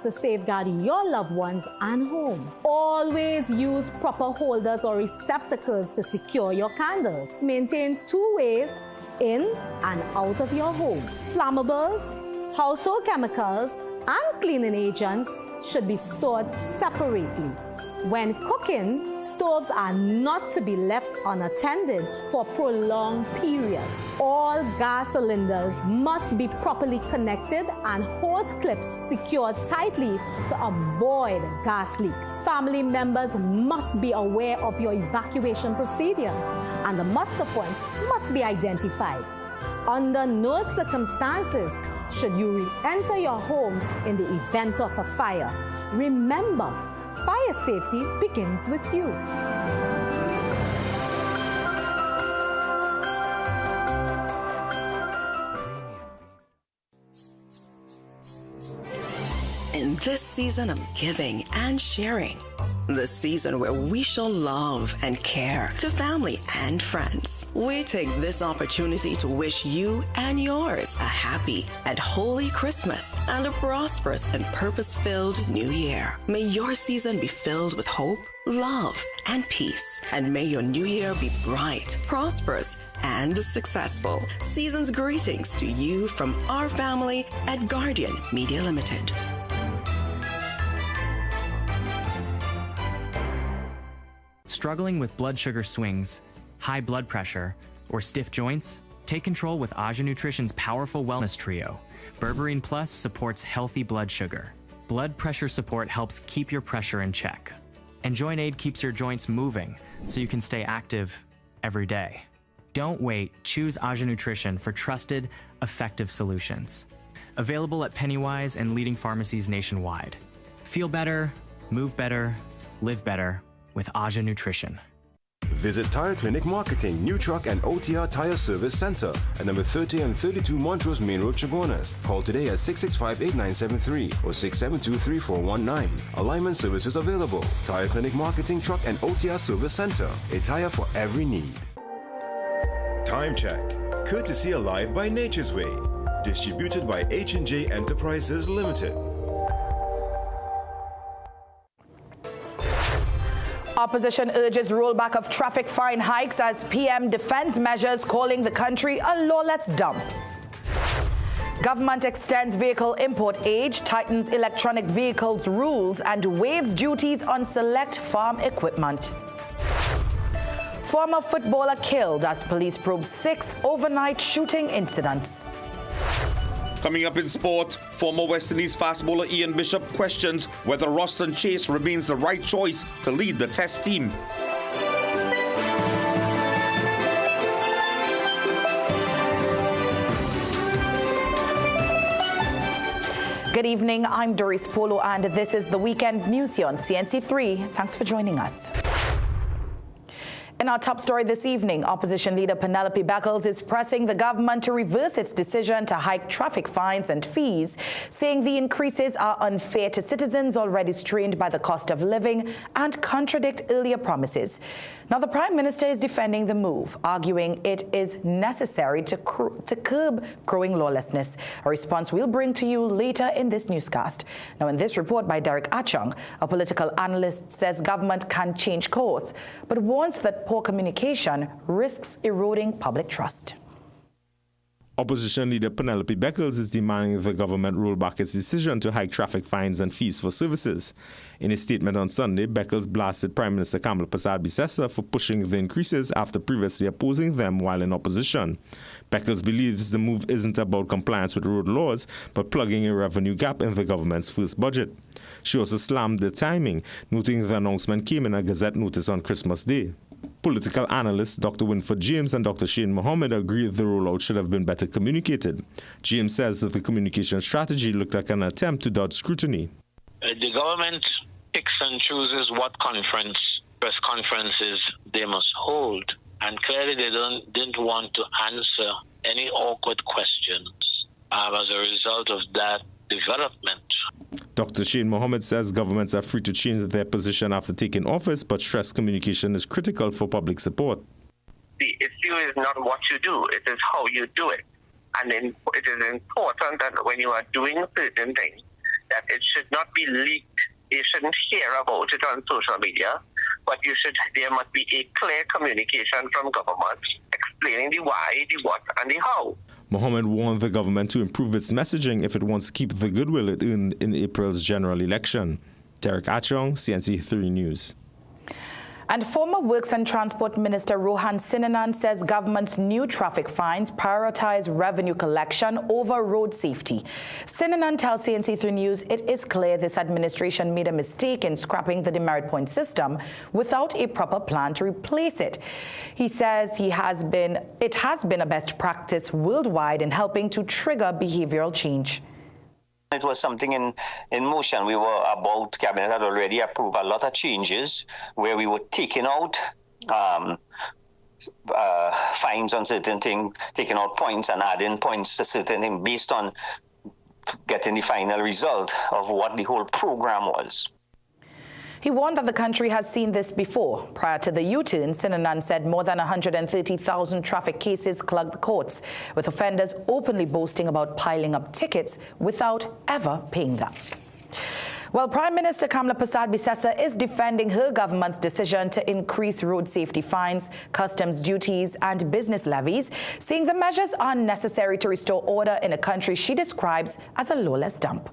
to safeguard your loved ones and home. Always use proper holders or receptacles to secure your candles. Maintain 2 ways in and out of your home. Flammables, household chemicals, and cleaning agents should be stored separately. When cooking, stoves are not to be left unattended for prolonged periods. All gas cylinders must be properly connected and hose clips secured tightly to avoid gas leaks. Family members must be aware of your evacuation procedures, and the muster point must be identified. Under no circumstances should you re-enter your home in the event of a fire. Remember, fire safety begins with you. In this season of giving and sharing, the season where we show love and care to family and friends, we take this opportunity to wish you and yours a happy and holy Christmas and a prosperous and purpose-filled new year. May your season be filled with hope, love, and peace, and may your new year be bright, prosperous, and successful. Season's greetings to you from our family at Guardian Media Limited. Struggling with blood sugar swings, high blood pressure, or stiff joints? Take control with Aja Nutrition's powerful wellness trio. Berberine Plus supports healthy blood sugar. Blood pressure support helps keep your pressure in check. And Joint Aid keeps your joints moving so you can stay active every day. Don't wait. Choose Aja Nutrition for trusted, effective solutions. Available at Pennywise and leading pharmacies nationwide. Feel better, move better, live better with Aja Nutrition. Visit Tire Clinic Marketing, New Truck and OTR Tire Service Center at number 30 and 32 Montrose Main Road, Chaguanas. Call today at 665-8973 or 672-3419. Alignment services available. Tire Clinic Marketing, Truck and OTR Service Center. A tire for every need. Time check. Courtesy Alive by Nature's Way. Distributed by H&J Enterprises Limited. Opposition urges rollback of traffic fine hikes as PM defends measures calling the country a lawless dump. Government extends vehicle import age, tightens electronic vehicles rules, and waives duties on select farm equipment. Former footballer killed as police probe 6 overnight shooting incidents. Coming up in sport, former West Indies fast bowler Ian Bishop questions whether Roston Chase remains the right choice to lead the Test team. Good evening, I'm Doris Polo, and this is the Weekend News here on CNC3. Thanks for joining us. In our top story this evening, opposition leader Penelope Beckles is pressing the government to reverse its decision to hike traffic fines and fees, saying the increases are unfair to citizens already strained by the cost of living and contradict earlier promises. Now, the Prime Minister is defending the move, arguing it is necessary to curb growing lawlessness, a response we'll bring to you later in this newscast. Now, in this report by Derek Achong, a political analyst says government can change course, but warns that poor communication risks eroding public trust. Opposition leader Penelope Beckles is demanding the government roll back its decision to hike traffic fines and fees for services. In a statement on Sunday, Beckles blasted Prime Minister Kamal Prasad-Bissessar for pushing the increases after previously opposing them while in opposition. Beckles believes the move isn't about compliance with road laws, but plugging a revenue gap in the government's first budget. She also slammed the timing, noting the announcement came in a Gazette notice on Christmas Day. Political analysts Dr. Winford James and Dr. Shane Mohammed agree the rollout should have been better communicated. James says that the communication strategy looked like an attempt to dodge scrutiny. The government picks and chooses what press conferences they must hold, and clearly they didn't want to answer any awkward questions as a result of that development. Dr. Shane Mohammed says governments are free to change their position after taking office, but stress communication is critical for public support. The issue is not what you do, it is how you do it. And then it is important that when you are doing certain things, that it should not be leaked. You shouldn't hear about it on social media, but there must be a clear communication from government explaining the why, the what, and the how. Mohammed warned the government to improve its messaging if it wants to keep the goodwill it earned in April's general election. Derek Achong, CNC3 News. And former Works and Transport Minister Rohan Sinanan says government's new traffic fines prioritize revenue collection over road safety. Sinanan tells CNC3 News it is clear this administration made a mistake in scrapping the demerit point system without a proper plan to replace it. He says it has been a best practice worldwide in helping to trigger behavioral change. It was something in motion. We were about, Cabinet had already approved a lot of changes where we were taking out fines on certain things, taking out points and adding points to certain things based on getting the final result of what the whole program was. He warned that the country has seen this before. Prior to the U-turn, Sinanan said more than 130,000 traffic cases clogged the courts, with offenders openly boasting about piling up tickets without ever paying them. Well, Prime Minister Kamala Persad-Bissessar is defending her government's decision to increase road safety fines, customs duties, and business levies, saying the measures are necessary to restore order in a country she describes as a lawless dump.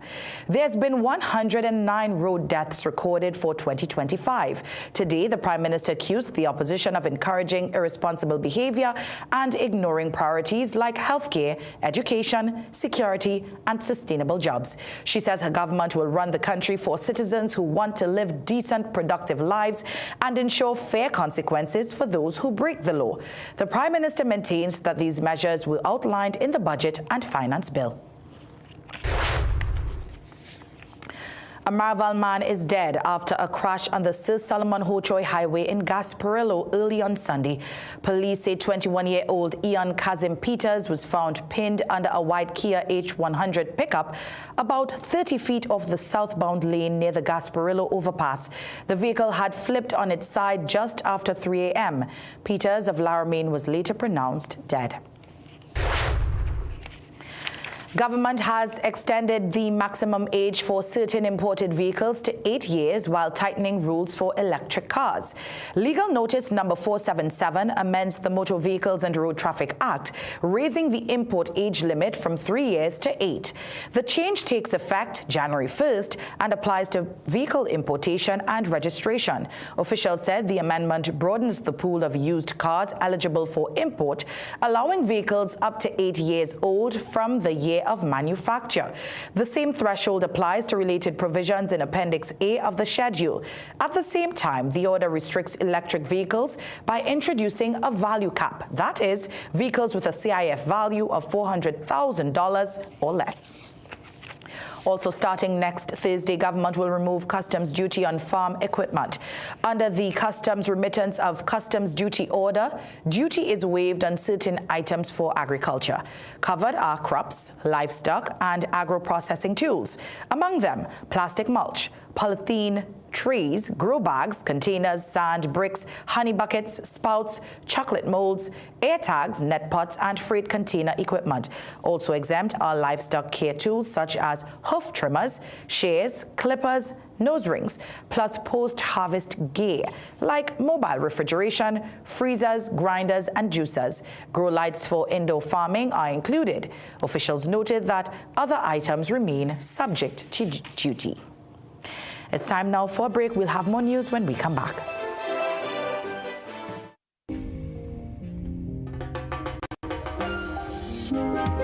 There's been 109 road deaths recorded for 2025. Today, the Prime Minister accused the opposition of encouraging irresponsible behavior and ignoring priorities like healthcare, education, security, and sustainable jobs. She says her government will run the country for citizens who want to live decent, productive lives and ensure fair consequences for those who break the law. The Prime Minister maintains that these measures were outlined in the budget and finance bill. A Marabella man is dead after a crash on the Sir Solomon Hochoy Highway in Gasparillo early on Sunday. Police say 21-year-old Ian Kazim Peters was found pinned under a white Kia H100 pickup about 30 feet off the southbound lane near the Gasparillo overpass. The vehicle had flipped on its side just after 3 a.m. Peters of Laramine was later pronounced dead. Government has extended the maximum age for certain imported vehicles to 8 years while tightening rules for electric cars. Legal Notice number 477 amends the Motor Vehicles and Road Traffic Act, raising the import age limit from 3 years to 8. The change takes effect January 1st and applies to vehicle importation and registration. Officials said the amendment broadens the pool of used cars eligible for import, allowing vehicles up to 8 years old from the year of manufacture. The same threshold applies to related provisions in Appendix A of the schedule. At the same time, the order restricts electric vehicles by introducing a value cap. That is, vehicles with a CIF value of $400,000 or less. Also starting next Thursday, government will remove customs duty on farm equipment. Under the Customs Remittance of Customs Duty Order, duty is waived on certain items for agriculture. Covered are crops, livestock, and agro-processing tools. Among them, plastic mulch, polythene trays, grow bags, containers, sand, bricks, honey buckets, spouts, chocolate molds, air tags, net pots, and freight container equipment. Also exempt are livestock care tools such as hoof trimmers, shears, clippers, nose rings, plus post-harvest gear like mobile refrigeration, freezers, grinders, and juicers. Grow lights for indoor farming are included. Officials noted that other items remain subject to duty. It's time now for a break. We'll have more news when we come back.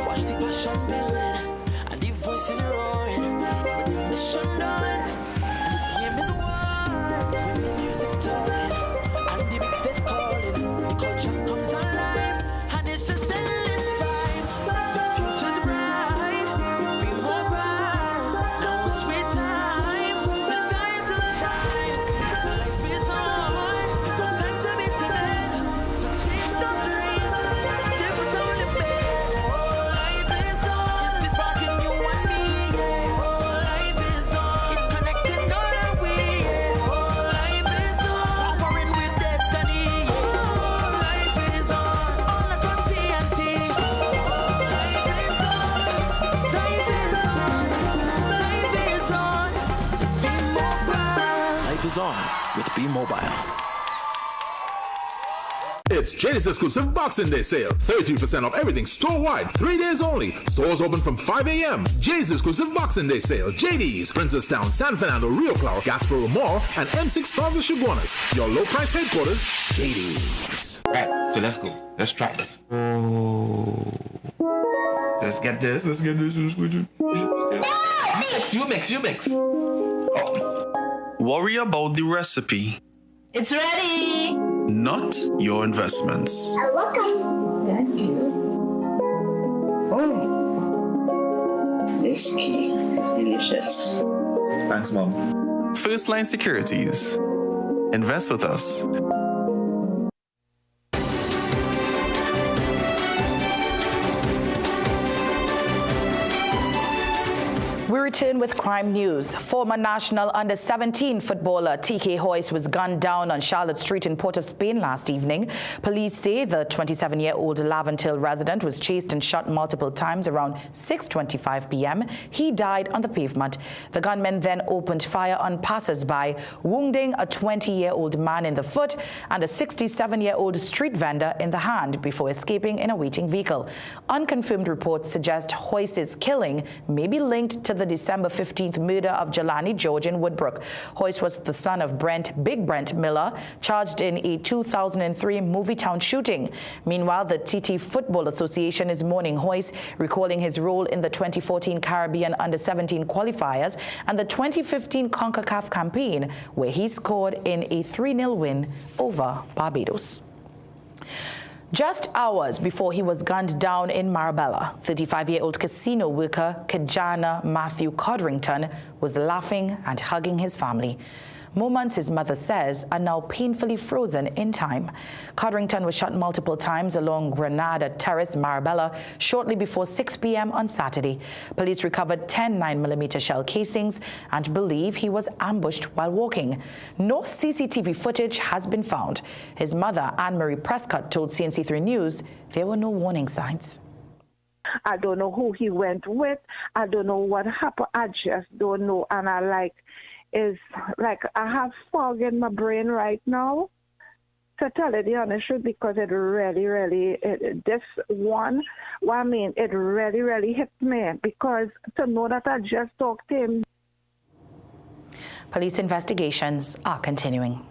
Watch the passion building and the voices roaring with the mission done and the game is won. With the music talking and the big stage calling, the culture comes alive and it's just endless vibes. The future's bright, we'll be more bright. Now it's sweet time, the time to shine. Life is on. is on with B-Mobile. It's JD's exclusive Boxing Day sale. 33% off everything store-wide. 3 days only. Stores open from 5 a.m. JD's exclusive Boxing Day sale. JD's, Princestown, San Fernando, Rio Claro, Gasparilla Mall, and M6 Plaza Chaguanas. Your low-price headquarters, JD's. Right, so let's go. Let's try this. Oh. Let's get this. Let's get this. You mix. Oh. Worry about the recipe. It's ready. Not your investments. You're welcome. Thank you. Oh, this cake is delicious. Thanks, Mom. First Line Securities. Invest with us. We return with crime news. Former national under-17 footballer TK Hoyce was gunned down on Charlotte Street in Port of Spain last evening. Police say the 27-year-old Laventille resident was chased and shot multiple times around 6:25 p.m. He died on the pavement. The gunman then opened fire on passers-by, wounding a 20-year-old man in the foot and a 67-year-old street vendor in the hand before escaping in a waiting vehicle. Unconfirmed reports suggest Hoyce's killing may be linked to the December 15th murder of Jelani George in Woodbrook. Hoyce was the son of Big Brent Miller, charged in a 2003 Movietown shooting. Meanwhile, the TT Football Association is mourning Hoyce, recalling his role in the 2014 Caribbean Under-17 qualifiers and the 2015 CONCACAF campaign, where he scored in a 3-0 win over Barbados. Just hours before he was gunned down in Marabella, 35-year-old casino worker Kajana Matthew Codrington was laughing and hugging his family. Moments, his mother says, are now painfully frozen in time. Codrington was shot multiple times along Granada Terrace, Marabella, shortly before 6 p.m. on Saturday. Police recovered 10 9mm shell casings and believe he was ambushed while walking. No CCTV footage has been found. His mother, Anne-Marie Prescott, told CNC3 News there were no warning signs. I don't know who he went with. I don't know what happened. I just don't know. And I I have fog in my brain right now, to tell you the honest truth, because it really, it really hit me, because to know that I just talked to him. Police investigations are continuing.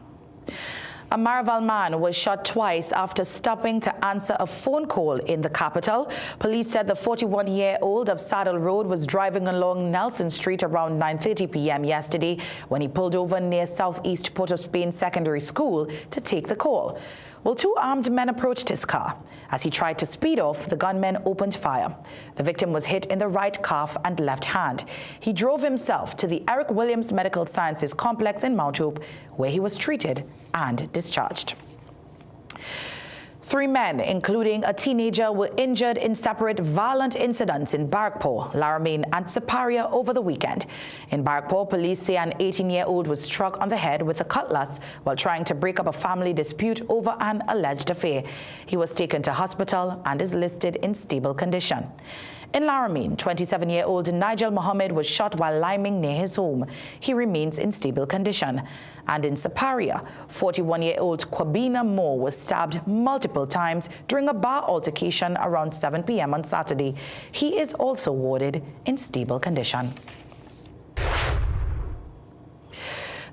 A Maraval man was shot twice after stopping to answer a phone call in the capital. Police said the 41-year-old of Saddle Road was driving along Nelson Street around 9:30 p.m. yesterday when he pulled over near Southeast Port of Spain Secondary School to take the call. Well, 2 armed men approached his car. As he tried to speed off, the gunmen opened fire. The victim was hit in the right calf and left hand. He drove himself to the Eric Williams Medical Sciences Complex in Mount Hope, where he was treated and discharged. 3 men, including a teenager, were injured in separate violent incidents in Barkpore, Laramine, and Siparia over the weekend. In Barkpore, police say an 18-year-old was struck on the head with a cutlass while trying to break up a family dispute over an alleged affair. He was taken to hospital and is listed in stable condition. In Laramine, 27-year-old Nigel Mohammed was shot while liming near his home. He remains in stable condition. And in Siparia, 41-year-old Kwabena Moore was stabbed multiple times during a bar altercation around 7 p.m. on Saturday. He is also warded in stable condition.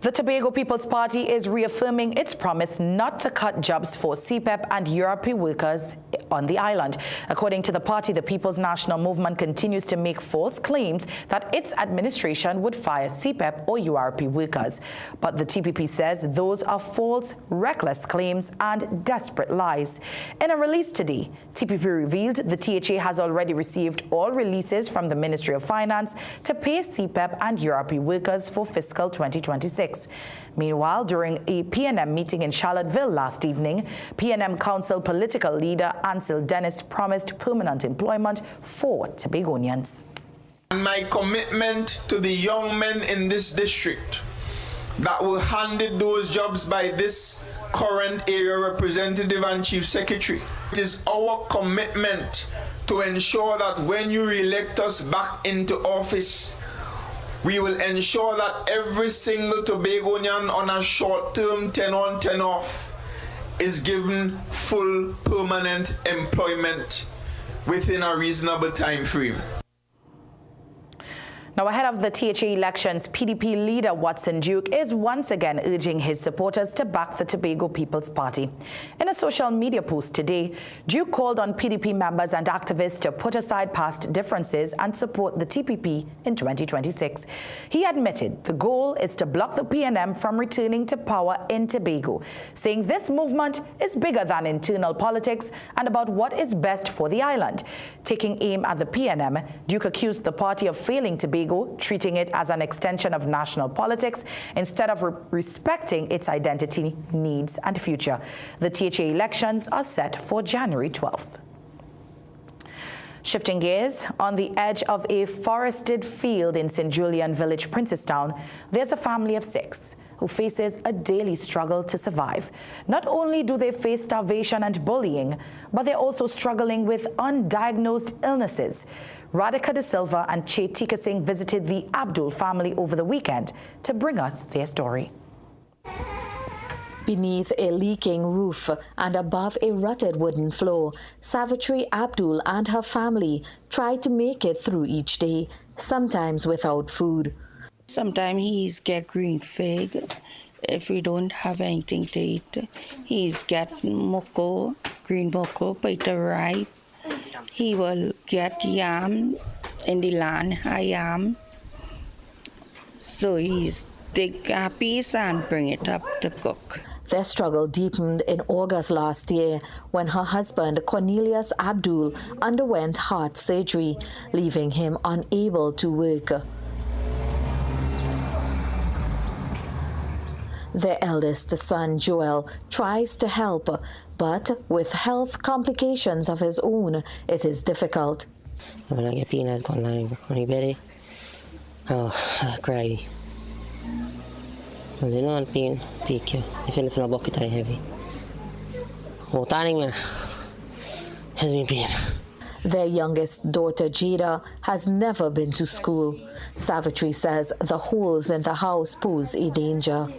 The Tobago People's Party is reaffirming its promise not to cut jobs for CPEP and URP workers on the island. According to the party, the People's National Movement continues to make false claims that its administration would fire CPEP or URP workers. But the TPP says those are false, reckless claims and desperate lies. In a release today, TPP revealed the THA has already received all releases from the Ministry of Finance to pay CPEP and URP workers for fiscal 2026. Meanwhile, during a PNM meeting in Charlottesville last evening, PNM Council political leader Ansel Dennis promised permanent employment for Tobagonians. My commitment to the young men in this district that were handed those jobs by this current area representative and chief secretary. It is our commitment to ensure that when you elect us back into office, We will ensure that every single Tobagonian on a short-term 10 on 10 off is given full permanent employment within a reasonable time frame. Now, ahead of the THA elections, PDP leader Watson Duke is once again urging his supporters to back the Tobago People's Party. In a social media post today, Duke called on PDP members and activists to put aside past differences and support the TPP in 2026. He admitted the goal is to block the PNM from returning to power in Tobago, saying this movement is bigger than internal politics and about what is best for the island. Taking aim at the PNM, Duke accused the party of failing Tobago, treating it as an extension of national politics instead of respecting its identity, needs, and future. The THA elections are set for January 12th. Shifting gears, on the edge of a forested field in St. Julian Village, Princestown, there's a family of 6 who faces a daily struggle to survive. Not only do they face starvation and bullying, but they're also struggling with undiagnosed illnesses. Radhika De Silva and Che Tika Singh visited the Abdul family over the weekend to bring us their story. Beneath a leaking roof and above a rutted wooden floor, Savitri Abdul and her family try to make it through each day, sometimes without food. Sometimes he's get green fig. If we don't have anything to eat, he's get moko, green moko, paita ripe. He will get yam in the land, high yam. So he's dig a piece and bring it up to cook. Their struggle deepened in August last year when her husband, Cornelius Abdul, underwent heart surgery, leaving him unable to work. Their eldest son, Joel, tries to help, but with health complications of his own, it is difficult. When I get pain, I go on the bed. I cry. When you know I'm pain, take you. If you live in a bucket, I'm heavy. Oh, turning has been pain. Their youngest daughter, Jada, has never been to school. Savitri says the holes in the house pose a danger.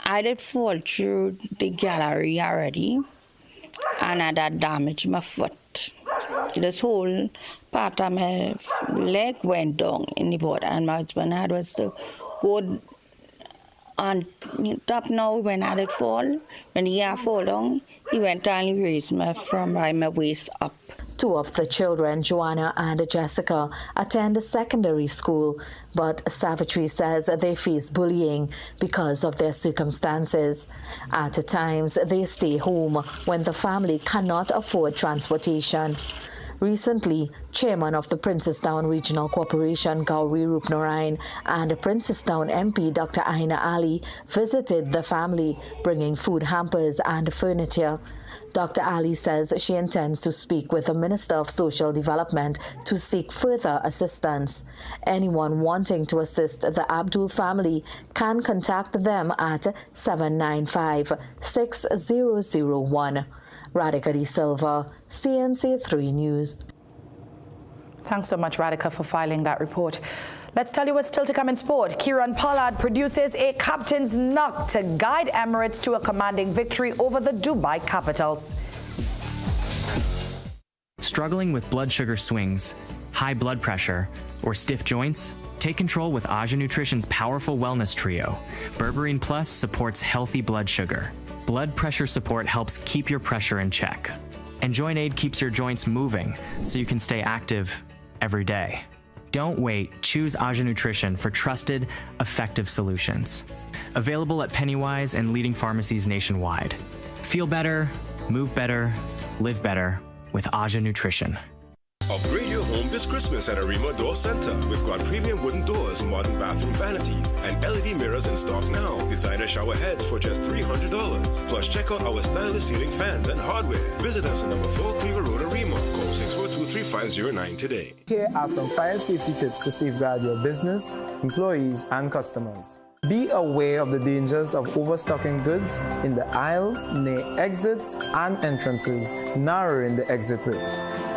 I did fall through the gallery already, and I had damaged my foot. This whole part of my leg went down in the board, and my husband had was to go on top now when I did fall. When he had fall down, he went and raised me from my waist up. 2 of the children, Joanna and Jessica, attend secondary school, but Savitri says they face bullying because of their circumstances. At times, they stay home when the family cannot afford transportation. Recently, chairman of the Princestown Regional Corporation, Gauri Rupnarayan, and Princestown MP, Dr. Aina Ali, visited the family, bringing food hampers and furniture. Dr. Ali says she intends to speak with the Minister of Social Development to seek further assistance. Anyone wanting to assist the Abdul family can contact them at 795-6001. Radhika De Silva, CNC3 News. Thanks so much, Radhika, for filing that report. Let's tell you what's still to come in sport. Kieran Pollard produces a captain's knock to guide Emirates to a commanding victory over the Dubai Capitals. Struggling with blood sugar swings, high blood pressure, or stiff joints? Take control with Aja Nutrition's powerful wellness trio. Berberine Plus supports healthy blood sugar. Blood pressure support helps keep your pressure in check. And Joint Aid keeps your joints moving so you can stay active every day. Don't wait. Choose Aja Nutrition for trusted, effective solutions. Available at Pennywise and leading pharmacies nationwide. Feel better, move better, live better with Aja Nutrition. Upgrade your home this Christmas at Arima Door Center. We've got premium wooden doors, modern bathroom vanities, and LED mirrors in stock now. Designer shower heads for just $300. Plus, check out our stylish ceiling fans and hardware. Visit us at number 4 Cleaver Road, Arima. Call 642-3509 today. Here are some fire safety tips to safeguard your business, employees, and customers. Be aware of the dangers of overstocking goods in the aisles, near exits and entrances, narrowing the exit width.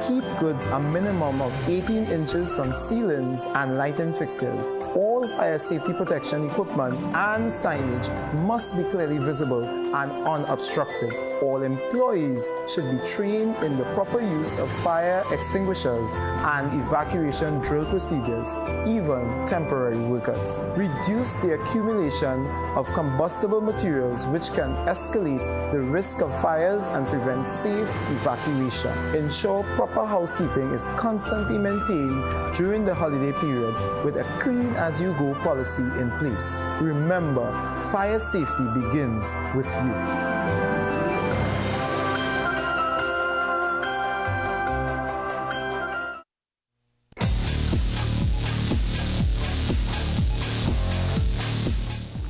Keep goods a minimum of 18 inches from ceilings and lighting fixtures. All fire safety protection equipment and signage must be clearly visible and unobstructed. All employees should be trained in the proper use of fire extinguishers and evacuation drill procedures, even temporary workers. Reduce the accumulation of combustible materials which can escalate the risk of fires and prevent safe evacuation. Ensure proper housekeeping is constantly maintained during the holiday period with a clean-as-you-go policy in place. Remember, fire safety begins with you.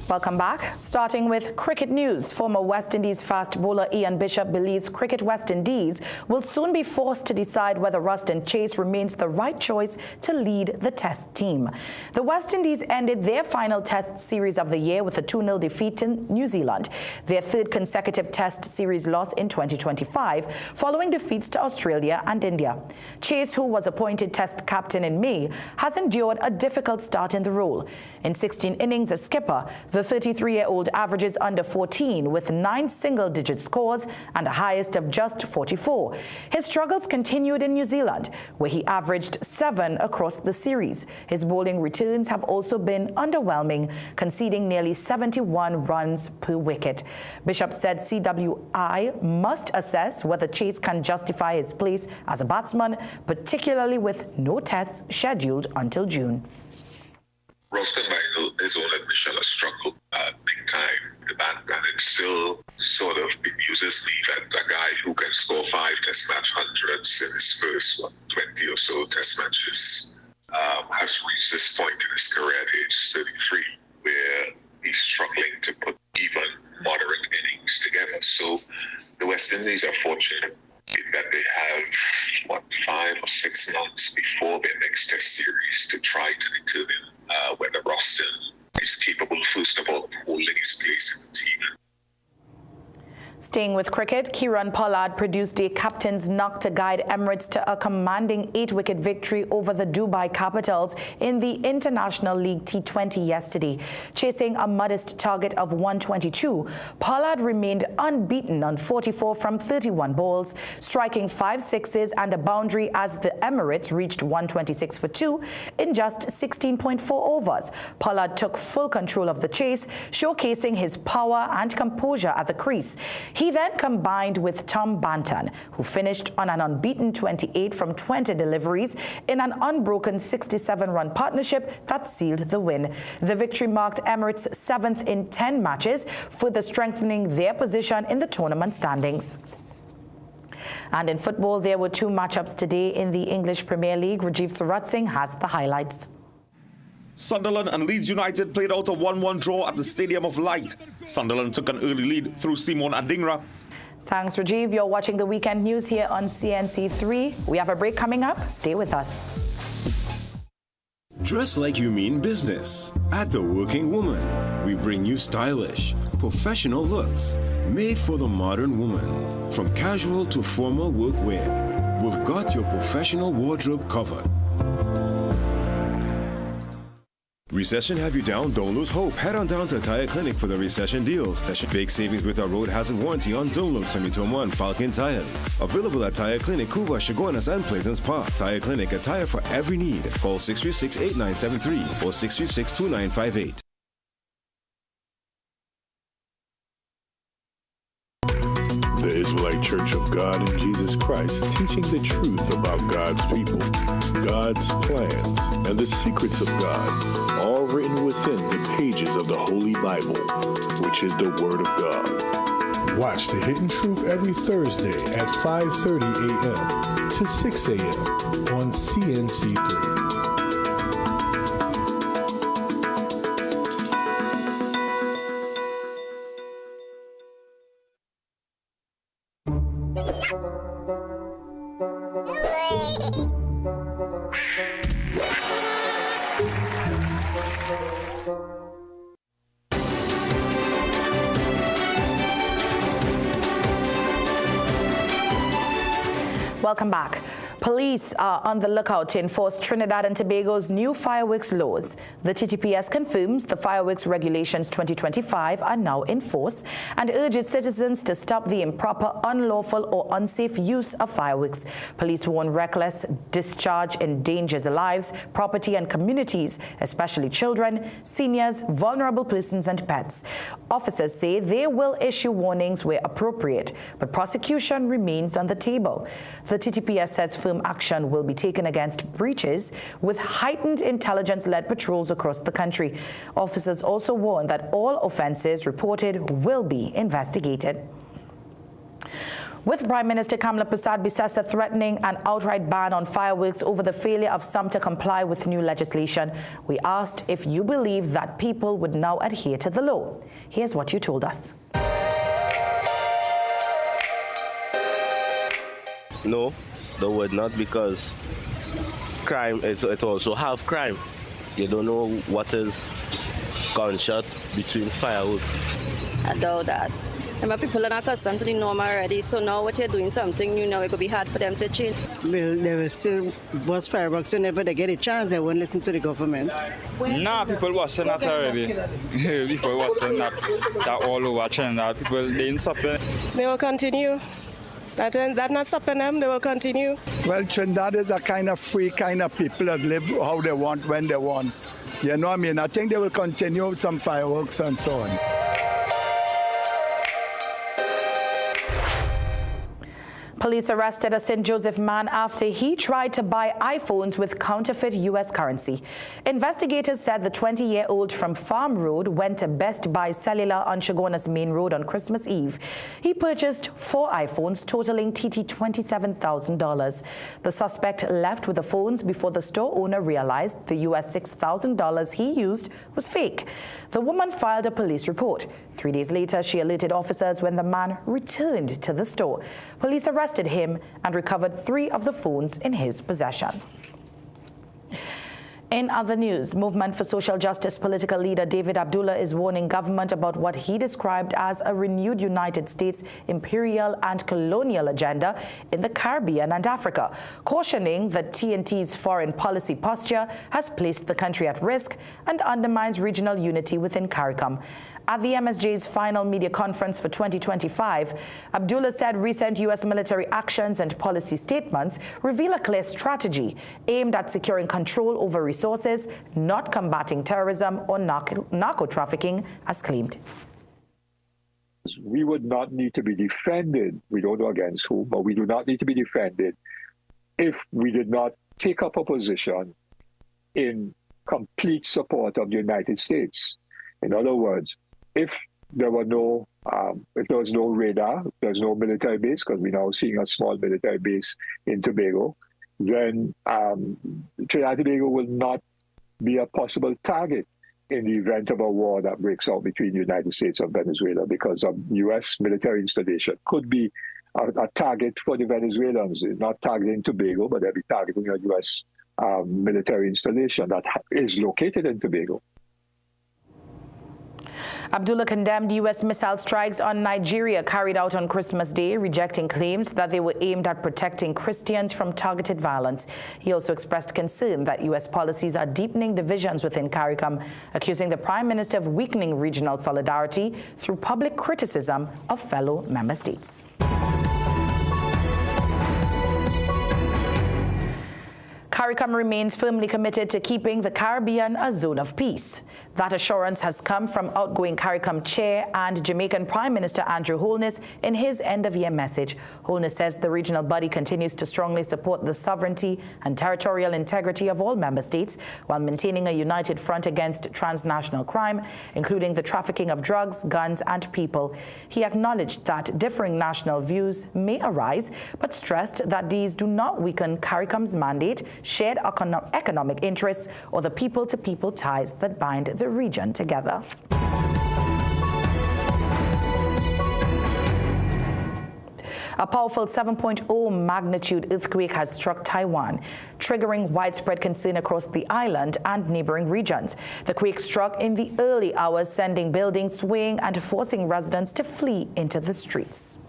Welcome back. Starting with cricket news, former West Indies fast bowler Ian Bishop believes Cricket West Indies will soon be forced to decide whether Ruston Chase remains the right choice to lead the Test team. The West Indies ended their final Test series of the year with a 2-0 defeat in New Zealand, their third consecutive Test series loss in 2025, following defeats to Australia and India. Chase, who was appointed Test captain in May, has endured a difficult start in the role. In 16 innings as skipper, the 33-year-old averages under 14 with 9 single-digit scores and a highest of just 44. His struggles continued in New Zealand, where he averaged 7 across the series. His bowling returns have also been underwhelming, conceding nearly 71 runs per wicket. Bishop said CWI must assess whether Chase can justify his place as a batsman, particularly with no tests scheduled until June. Ruston, by his own admission, has struggled big time with the bat, and it's still sort of bemuses me that a guy who can score 5 Test match hundreds in his first 20 or so Test matches has reached this point in his career at age 33, where he's struggling to put even moderate innings together. So the West Indies are fortunate in that they have 5 or 6 months before their next Test series to try to determine whether Ruston is capable, first of all, of holding his place in the team. Staying with cricket, Kieran Pollard produced a captain's knock to guide Emirates to a commanding 8-wicket victory over the Dubai Capitals in the International League T20 yesterday. Chasing a modest target of 122, Pollard remained unbeaten on 44 from 31 balls, striking 5 sixes and a boundary as the Emirates reached 126 for 2 in just 16.4 overs. Pollard took full control of the chase, showcasing his power and composure at the crease. He then combined with Tom Banton, who finished on an unbeaten 28 from 20 deliveries in an unbroken 67-run partnership that sealed the win. The victory marked Emirates' 7th in 10 matches, further strengthening their position in the tournament standings. And in football, there were 2 matchups today in the English Premier League. Rajiv Suratsingh has the highlights. Sunderland and Leeds United played out a 1-1 draw at the Stadium of Light. Sunderland took an early lead through Simon Adingra. Thanks, Rajiv. You're watching the weekend news here on CNC3. We have a break coming up. Stay with us. Dress like you mean business. At The Working Woman, we bring you stylish, professional looks made for the modern woman. From casual to formal workwear, we've got your professional wardrobe covered. Recession have you down? Don't lose hope. Head on down to Tire Clinic for the recession deals. That's big savings with our road hazard warranty on Dunlop 2021 Falcon tires. Available at Tire Clinic, Cuba, Chaguanas, and Pleasant Park. Tire Clinic, a tire for every need. Call 636-8973 or 636-2958. The Israelite Church of God in Jesus Christ, teaching the truth about God's people, God's plans, and the secrets of God, all written within the pages of the Holy Bible, which is the Word of God. Watch The Hidden Truth every Thursday at 5:30 a.m. to 6 a.m. on CNC3. Welcome back. Police are on the lookout to enforce Trinidad and Tobago's new fireworks laws. The TTPS confirms the Fireworks Regulations 2025 are now in force and urges citizens to stop the improper, unlawful or unsafe use of fireworks. Police warn reckless discharge endangers lives, property and communities, especially children, seniors, vulnerable persons and pets. Officers say they will issue warnings where appropriate, but prosecution remains on the table. The TTPS says firm action will be taken against breaches with heightened intelligence-led patrols across the country. Officers also warn that all offenses reported will be investigated. With Prime Minister Kamla Persad-Bissessar threatening an outright ban on fireworks over the failure of some to comply with new legislation, we asked if you believe that people would now adhere to the law. Here's what you told us. No, they would not, because crime is, it also have crime. You don't know what is gunshot between fireworks. I doubt that. And my people are not accustomed to the norm already, so now what you're doing something new now, it could be hard for them to change. Well, they will still bust fireworks whenever they get a chance. They won't listen to the government. Nah, people was saying that already. People was saying that all over Trinidad. People didn't stop it. They will continue. That's not stopping them. They will continue. Well, Trinidad is a kind of free kind of people that live how they want, when they want. You know what I mean? I think they will continue with some fireworks and so on. Police arrested a St. Joseph man after he tried to buy iPhones with counterfeit U.S. currency. Investigators said the 20-year-old from Farm Road went to Best Buy Cellular on Chaguanas Main Road on Christmas Eve. He purchased 4 iPhones totaling $27,000. The suspect left with the phones before the store owner realized the U.S. $6,000 he used was fake. The woman filed a police report. 3 days later, she alerted officers when the man returned to the store. Police arrested him and recovered 3 of the phones in his possession. In other news, Movement for Social Justice political leader David Abdullah is warning government about what he described as a renewed United States imperial and colonial agenda in the Caribbean and Africa, cautioning that TNT's foreign policy posture has placed the country at risk and undermines regional unity within Caricom. At the MSJ's final media conference for 2025, Abdullah said recent U.S. military actions and policy statements reveal a clear strategy aimed at securing control over resources, not combating terrorism or narco-trafficking, as claimed. We would not need to be defended. We don't know against whom, but we do not need to be defended if we did not take up a position in complete support of the United States. In other words, if there was no radar, there's no military base, because we're now seeing a small military base in Tobago, then Trinidad and Tobago will not be a possible target in the event of a war that breaks out between the United States and Venezuela, because a U.S. military installation could be a target for the Venezuelans, not targeting Tobago, but they'll be targeting a U.S. Military installation that is located in Tobago. Abdullah condemned U.S. missile strikes on Nigeria carried out on Christmas Day, rejecting claims that they were aimed at protecting Christians from targeted violence. He also expressed concern that U.S. policies are deepening divisions within CARICOM, accusing the Prime Minister of weakening regional solidarity through public criticism of fellow member states. CARICOM remains firmly committed to keeping the Caribbean a zone of peace. That assurance has come from outgoing CARICOM chair and Jamaican Prime Minister Andrew Holness in his end-of-year message. Holness says the regional body continues to strongly support the sovereignty and territorial integrity of all member states while maintaining a united front against transnational crime, including the trafficking of drugs, guns, and people. He acknowledged that differing national views may arise, but stressed that these do not weaken CARICOM's mandate, shared economic interests, or the people-to-people ties that bind the region together. A powerful 7.0 magnitude earthquake has struck Taiwan, triggering widespread concern across the island and neighboring regions. The quake struck in the early hours, sending buildings swaying and forcing residents to flee into the streets.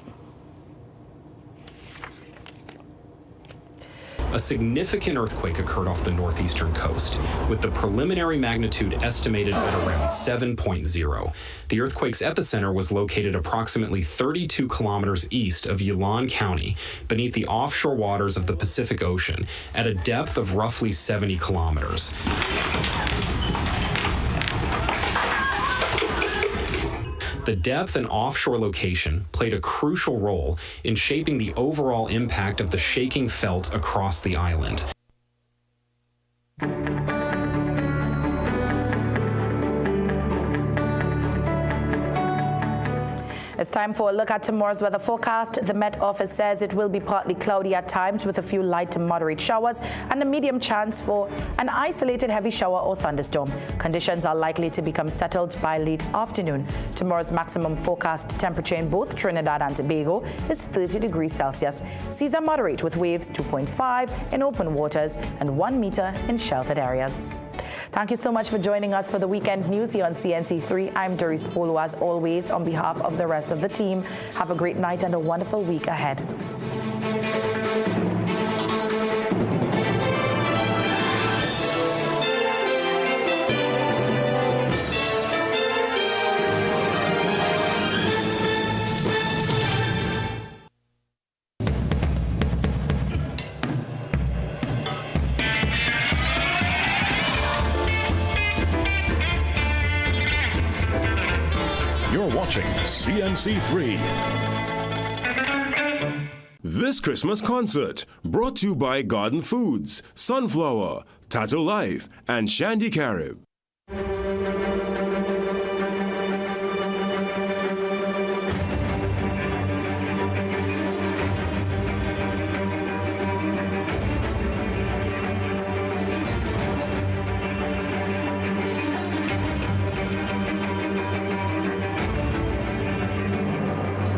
a significant earthquake occurred off the northeastern coast, with the preliminary magnitude estimated at around 7.0. The earthquake's epicenter was located approximately 32 kilometers east of Yilan County, beneath the offshore waters of the Pacific Ocean, at a depth of roughly 70 kilometers. The depth and offshore location played a crucial role in shaping the overall impact of the shaking felt across the island. It's time for a look at tomorrow's weather forecast. The Met Office says it will be partly cloudy at times with a few light to moderate showers and a medium chance for an isolated heavy shower or thunderstorm. Conditions are likely to become settled by late afternoon. Tomorrow's maximum forecast temperature in both Trinidad and Tobago is 30 degrees Celsius. Seas are moderate with waves 2.5 in open waters and 1 meter in sheltered areas. Thank you so much for joining us for the weekend news here on CNC3. I'm Doris Polo, as always, on behalf of the rest of the team. Have a great night and a wonderful week ahead. You're watching CNC3. This Christmas concert brought to you by Garden Foods, Sunflower, Tattoo Life, and Shandy Carib.